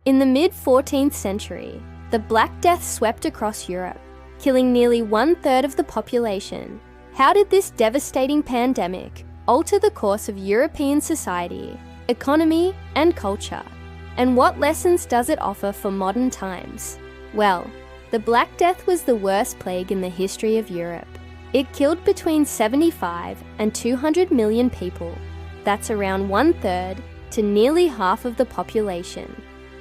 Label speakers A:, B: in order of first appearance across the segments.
A: In the mid-14th century, the Black Death swept across Europe, killing nearly 1/3 of the population. How did this devastating pandemic alter the course of European society, economy, and culture? And what lessons does it offer for modern times? Well, the Black Death was the worst plague in the history of Europe. It killed between 75 and 200 million people. That's around 1/3 to nearly half of the population.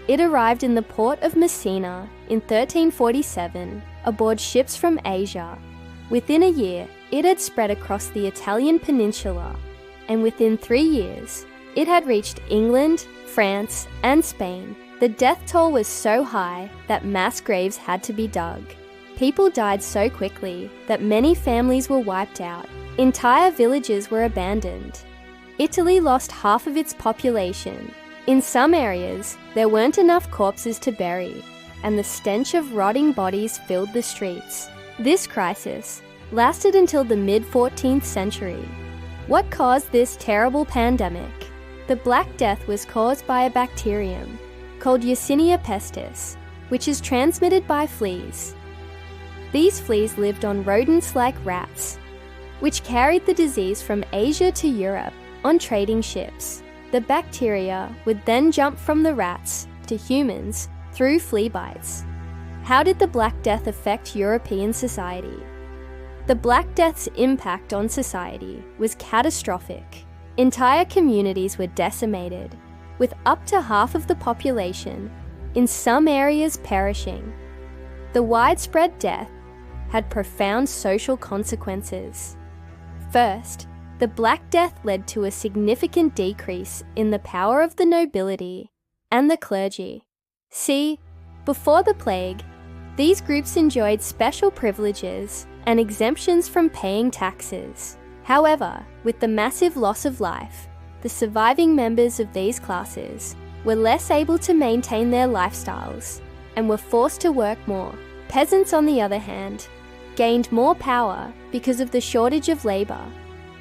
A: It arrived in the port of Messina in 1347 aboard ships from Asia. Within a year, it had spread across the Italian peninsula, and within 3 years, it had reached England, France, and Spain. The death toll was so high that mass graves had to be dug. People died so quickly that many families were wiped out. Entire villages were abandoned. Italy lost half of its population. In some areas, there weren't enough corpses to bury, and the stench of rotting bodies filled the streets. This crisis lasted until the mid-14th century. What caused this terrible pandemic? The Black Death was caused by a bacterium called Yersinia pestis, which is transmitted by fleas. These fleas lived on rodents like rats, which carried the disease from Asia to Europe on trading ships. The bacteria would then jump from the rats to humans through flea bites. How did the Black Death affect European society? The Black Death's impact on society was catastrophic. Entire communities were decimated, with up to half of the population in some areas perishing. The widespread death had profound social consequences. First, the Black Death led to a significant decrease in the power of the nobility and the clergy. See, before the plague, these groups enjoyed special privileges and exemptions from paying taxes. However, with the massive loss of life, the surviving members of these classes were less able to maintain their lifestyles and were forced to work more. Peasants, on the other hand, gained more power because of the shortage of labor.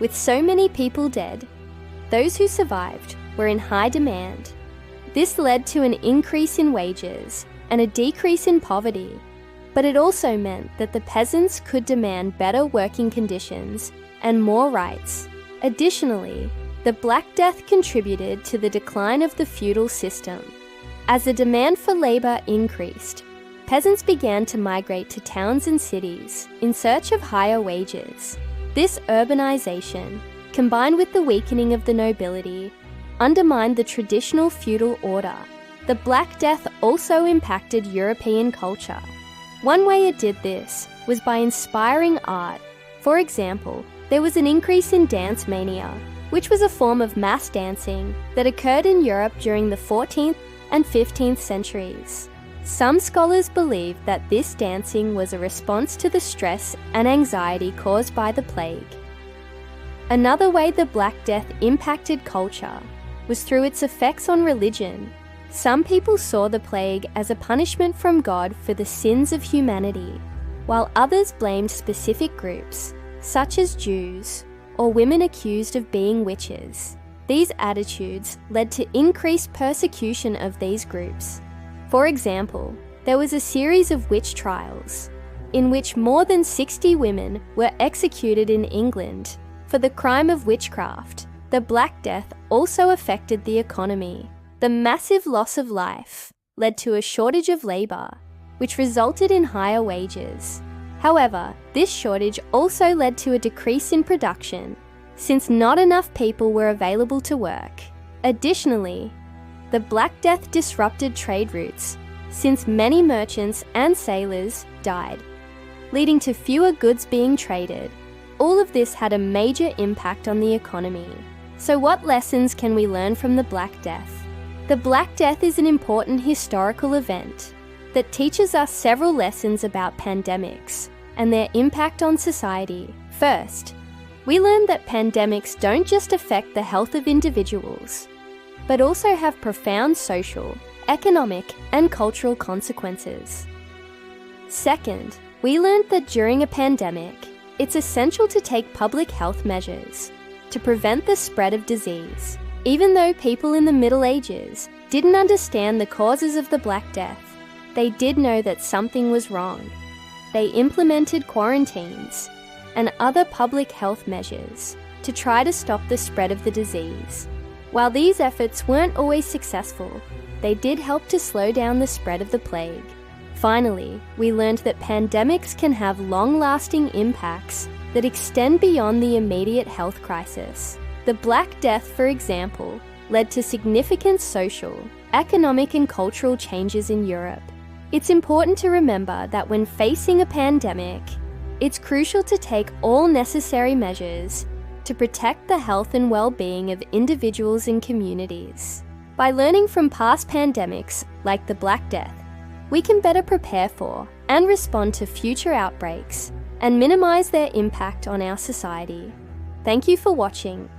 A: With so many people dead, those who survived were in high demand. This led to an increase in wages and a decrease in poverty, but it also meant that the peasants could demand better working conditions and more rights. Additionally, the Black Death contributed to the decline of the feudal system. As the demand for labor increased, peasants began to migrate to towns and cities in search of higher wages. This urbanization, combined with the weakening of the nobility, undermined the traditional feudal order. The Black Death also impacted European culture. One way it did this was by inspiring art. For example, there was an increase in dance mania, which was a form of mass dancing that occurred in Europe during the 14th and 15th centuries. Some scholars believe that this dancing was a response to the stress and anxiety caused by the plague. Another way the Black Death impacted culture was through its effects on religion. Some people saw the plague as a punishment from God for the sins of humanity, while others blamed specific groups, such as Jews or women accused of being witches. These attitudes led to increased persecution of these groups. For example, there was a series of witch trials in which more than 60 women were executed in England for the crime of witchcraft. The Black Death also affected the economy. The massive loss of life led to a shortage of labor, which resulted in higher wages. However, this shortage also led to a decrease in production, since not enough people were available to work. Additionally, the Black Death disrupted trade routes, since many merchants and sailors died, leading to fewer goods being traded. All of this had a major impact on the economy. So what lessons can we learn from the Black Death? The Black Death is an important historical event that teaches us several lessons about pandemics and their impact on society. First, we learned that pandemics don't just affect the health of individuals, but also have profound social, economic, and cultural consequences. Second, we learned that during a pandemic, it's essential to take public health measures to prevent the spread of disease. Even though people in the Middle Ages didn't understand the causes of the Black Death, they did know that something was wrong. They implemented quarantines and other public health measures to try to stop the spread of the disease. While these efforts weren't always successful, they did help to slow down the spread of the plague. Finally, we learned that pandemics can have long-lasting impacts that extend beyond the immediate health crisis. The Black Death, for example, led to significant social, economic and cultural changes in Europe. It's important to remember that when facing a pandemic, it's crucial to take all necessary measures to protect the health and well-being of individuals and communities. By learning from past pandemics like the Black Death, we can better prepare for and respond to future outbreaks and minimize their impact on our society. Thank you for watching.